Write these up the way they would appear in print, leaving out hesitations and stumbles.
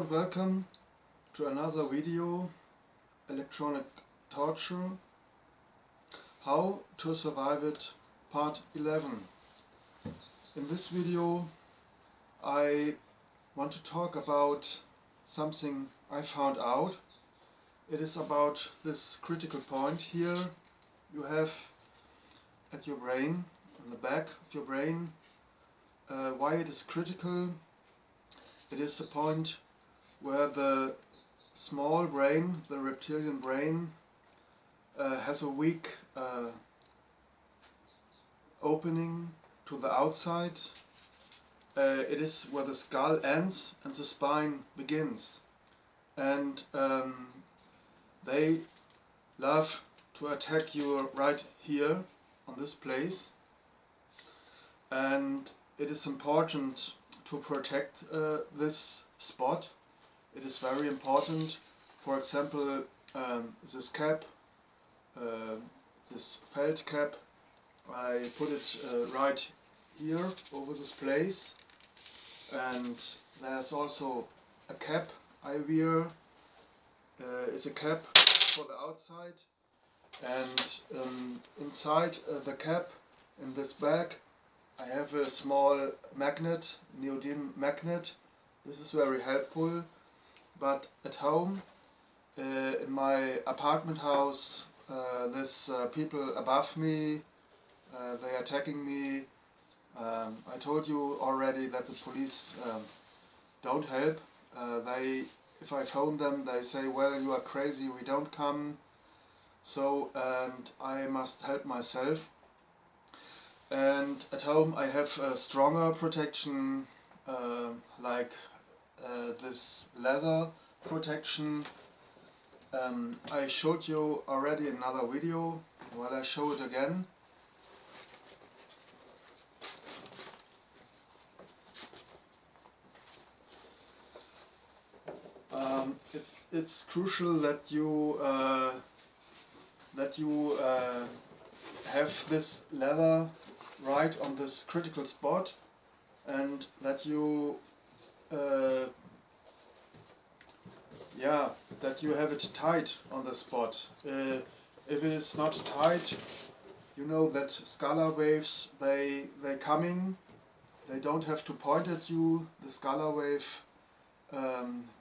and welcome to another video, Electronic Torture, How to Survive It, Part 11. In this video I want to talk about something I found out. It is about this critical point here you have at your brain, on the back of your brain. Why it is critical? It is the point where the small brain, the reptilian brain, has a weak opening to the outside. It is where the skull ends and the spine begins. And they love to attack you right here on this place. And it is important to protect this spot. It is very important. For example, this cap, this felt cap, I put it right here over this place, and there's also a cap I wear. It's a cap for the outside, and inside the cap, in this bag, I have a small magnet, neodymium magnet. This is very helpful. But at home, in my apartment house, there's people above me, they are attacking me. I told you already that the police don't help. If I phone them, they say, well, you are crazy, we don't come. So, and I must help myself. And at home I have a stronger protection, like this leather protection. I showed you already in another video. Well, I show it again. It's crucial that you have this leather right on this critical spot, and that you that you have it tight on the spot. If it is not tight, you know that scalar waves, they coming. They don't have to point at you. The scalar wave,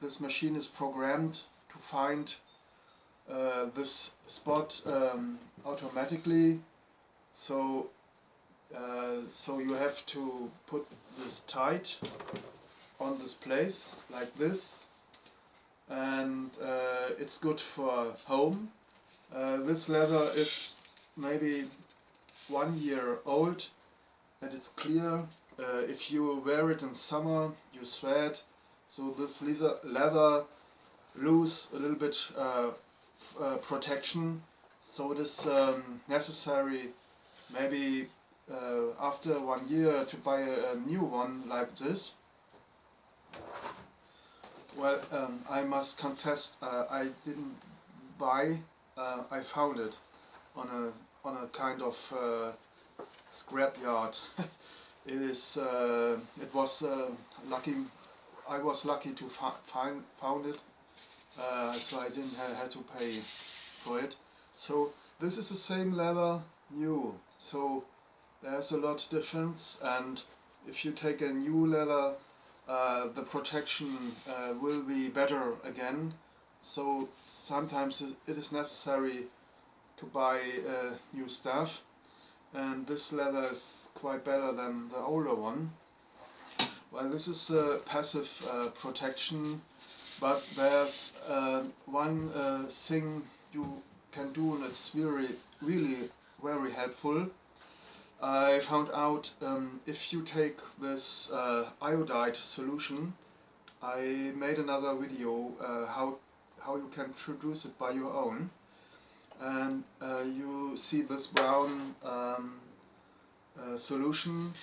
this machine is programmed to find this spot automatically. So you have to put this tight on this place like this, and it's good for home. This leather is maybe 1 year old, and it's clear. If you wear it in summer, you sweat, so this leather lose a little bit protection. So it is necessary maybe after 1 year to buy a new one like this. Well, I must confess, I didn't buy. I found it on a kind of scrapyard. It was lucky. I was lucky to found it, so I didn't have to pay for it. So this is the same leather, new. So there's a lot difference, and if you take a new leather, the protection will be better again. So sometimes it is necessary to buy new stuff, and this leather is quite better than the older one. Well, this is passive protection, but there's one thing you can do, and it's really very helpful. I found out if you take this iodide solution, I made another video how you can produce it by your own, and you see this brown solution.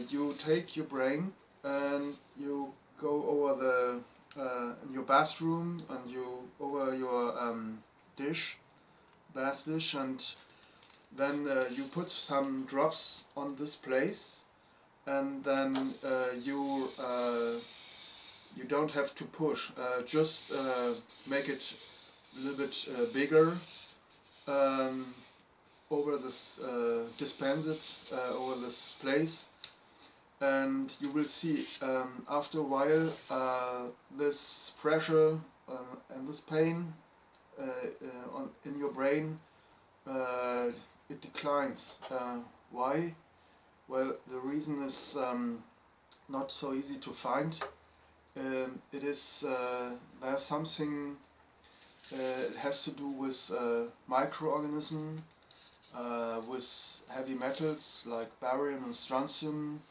You take your brain and you go over in your bathroom, and you over your bath dish, and then you put some drops on this place, and then you you don't have to push, just make it a little bit bigger, um, over this, dispense it over this place, and you will see after a while this pressure and this pain in your brain, it declines. Why? Well, the reason is not so easy to find. It is there's something. It has to do with microorganism, with heavy metals like barium and strontium.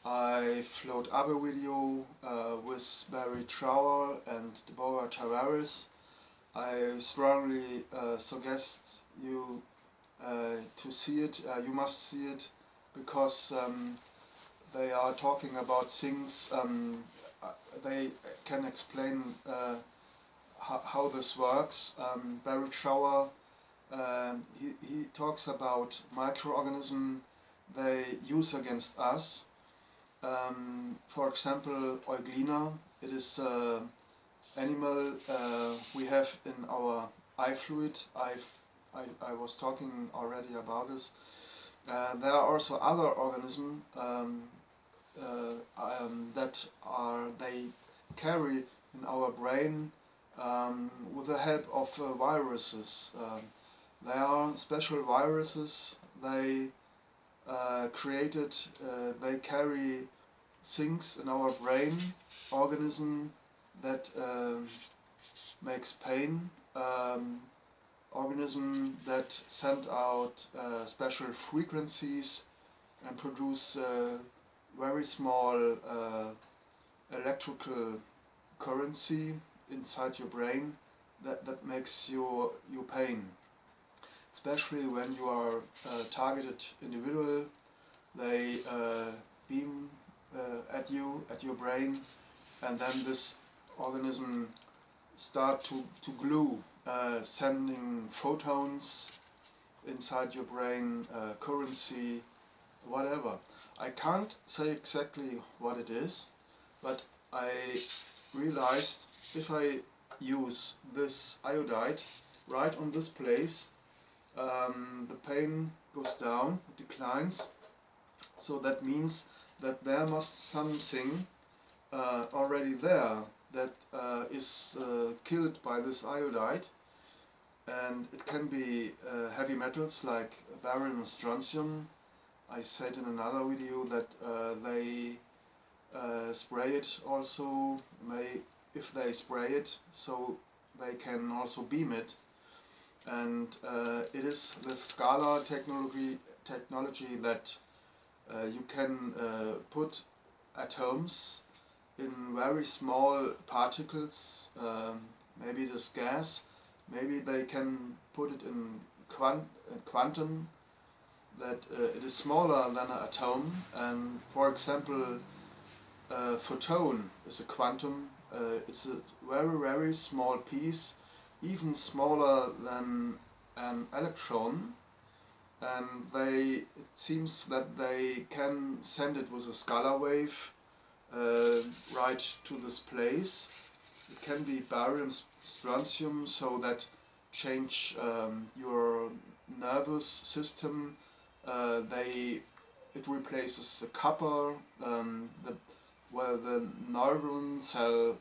I float up a video with Barry Trower and Deborah Tavares. I strongly suggest you to see it. You must see it because they are talking about things. They can explain how this works. Barry Trower, he talks about microorganisms they use against us. For example, Euglena. It is animal we have in our eye fluid. I was talking already about this. There are also other organisms that they carry in our brain with the help of viruses. There are special viruses they created. They carry things in our brain, organism that makes pain, organism that send out special frequencies and produce very small electrical currency inside your brain that makes you pain. Especially when you are a targeted individual, they beam at your brain, and then this organism start to glue, sending photons inside your brain, currency, whatever. I can't say exactly what it is, but I realized if I use this iodide right on this place, the pain goes down, it declines. So that means that there must something already there that is killed by this iodide, and it can be heavy metals like barium and strontium. I said in another video that they spray it also. If they spray it, so they can also beam it, and it is the scalar technology that you can put atoms in very small particles, maybe this gas, maybe they can put it in quantum, that it is smaller than an atom, and for example photon is a quantum, it's a very small piece, even smaller than an electron, and it seems that they can send it with a scalar wave right to this place. It can be barium strontium, so that change your nervous system. It replaces the copper. The neuron cell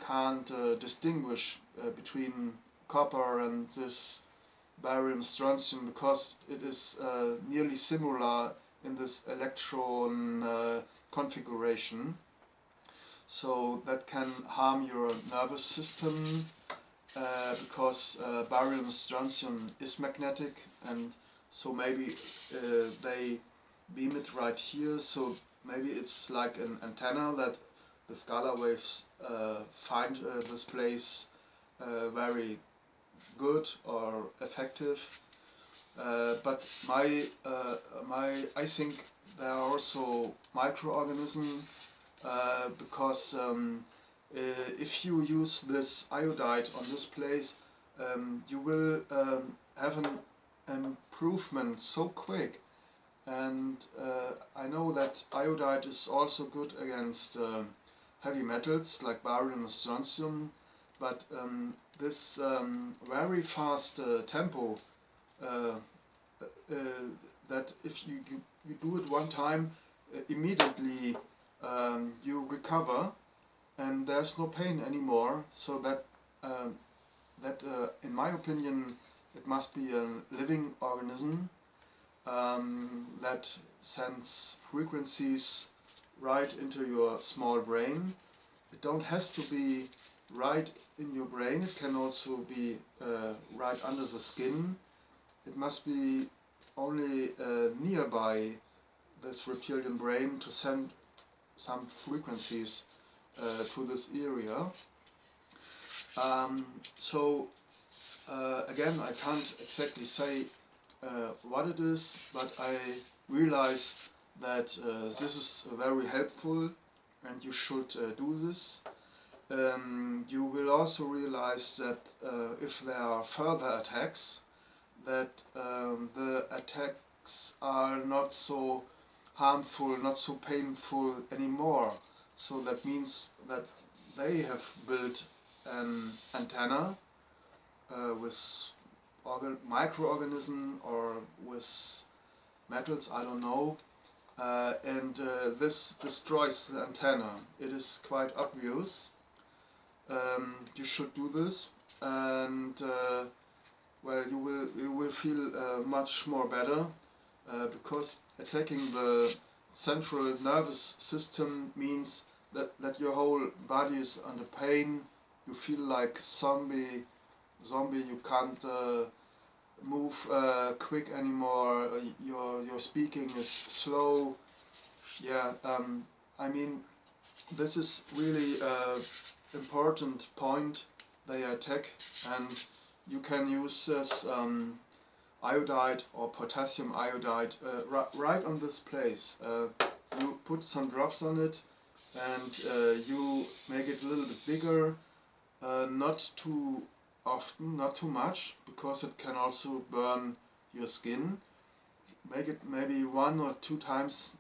can't distinguish between copper and this barium strontium because it is nearly similar in this electron configuration. So that can harm your nervous system because barium strontium is magnetic, and so maybe they beam it right here. So maybe it's like an antenna that the scalar waves find this place very good or effective. But I think there are also microorganisms because if you use this iodide on this place, you will have an improvement so quick. And I know that iodide is also good against heavy metals like barium and strontium, but this very fast tempo that if you do it one time, immediately you recover and there's no pain anymore. So that in my opinion, it must be a living organism that sends frequencies right into your small brain. It don't has to be right in your brain. It can also be right under the skin. It must be only nearby this reptilian brain to send some frequencies to this area. So again, I can't exactly say what it is, but I realize that this is very helpful and you should do this. You will also realize that if there are further attacks, that the attacks are not so harmful, not so painful anymore. So that means that they have built an antenna with microorganism or with metals, I don't know, and this destroys the antenna. It is quite obvious. You should do this, and well, you will feel much more better because attacking the central nervous system means that your whole body is under pain. You feel like zombie. You can't move quick anymore. Your speaking is slow. Yeah, I mean, this is really important point they attack, and you can use this iodide or potassium iodide right on this place. You put some drops on it and you make it a little bit bigger, not too often, not too much, because it can also burn your skin. Make it maybe 1 or 2 times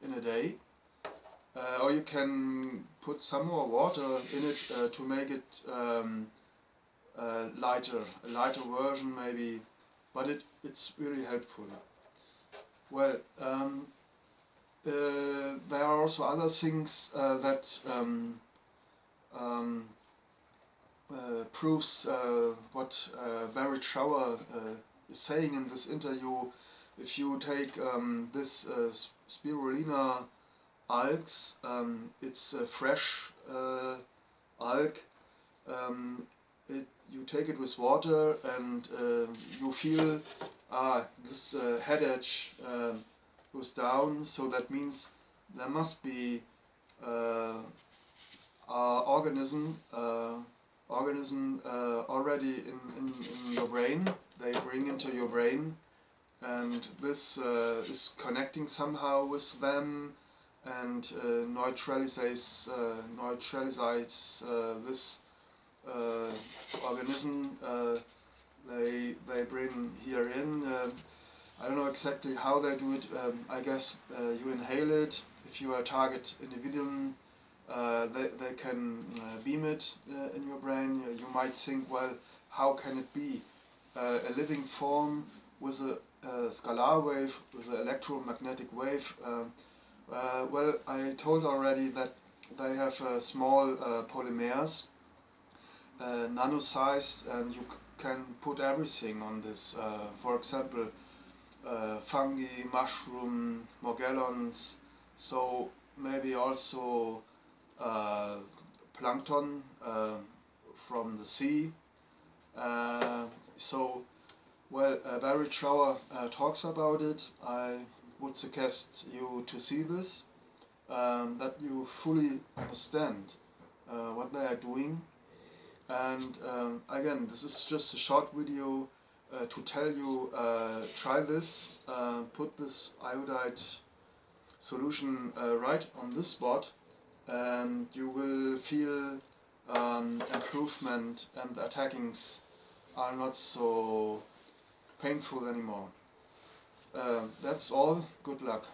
in a day. Or you can put some more water in it to make it lighter, a lighter version maybe, but it's really helpful. Well, there are also other things that proves what Barry Trower is saying in this interview. If you take this spirulina algs, it's a fresh alg. You take it with water and you feel this headache goes down. So that means there must be organism already in your brain. They bring into your brain, and this is connecting somehow with them and neutralizes this organism they bring here in. I don't know exactly how they do it. I guess you inhale it. If you are a target individual, they can beam it in your brain. You might think, well, how can it be a living form with a scalar wave, with an electromagnetic wave? Well, I told already that they have small polymers, nano-sized, and you can put everything on this. For example, fungi, mushroom, morgellons, so maybe also plankton from the sea. So, well, Barry Trower talks about it. I would suggest you to see this, that you fully understand what they are doing. And again, this is just a short video to tell you, try this, put this iodide solution right on this spot, and you will feel improvement, and attackings are not so painful anymore. That's all. Good luck.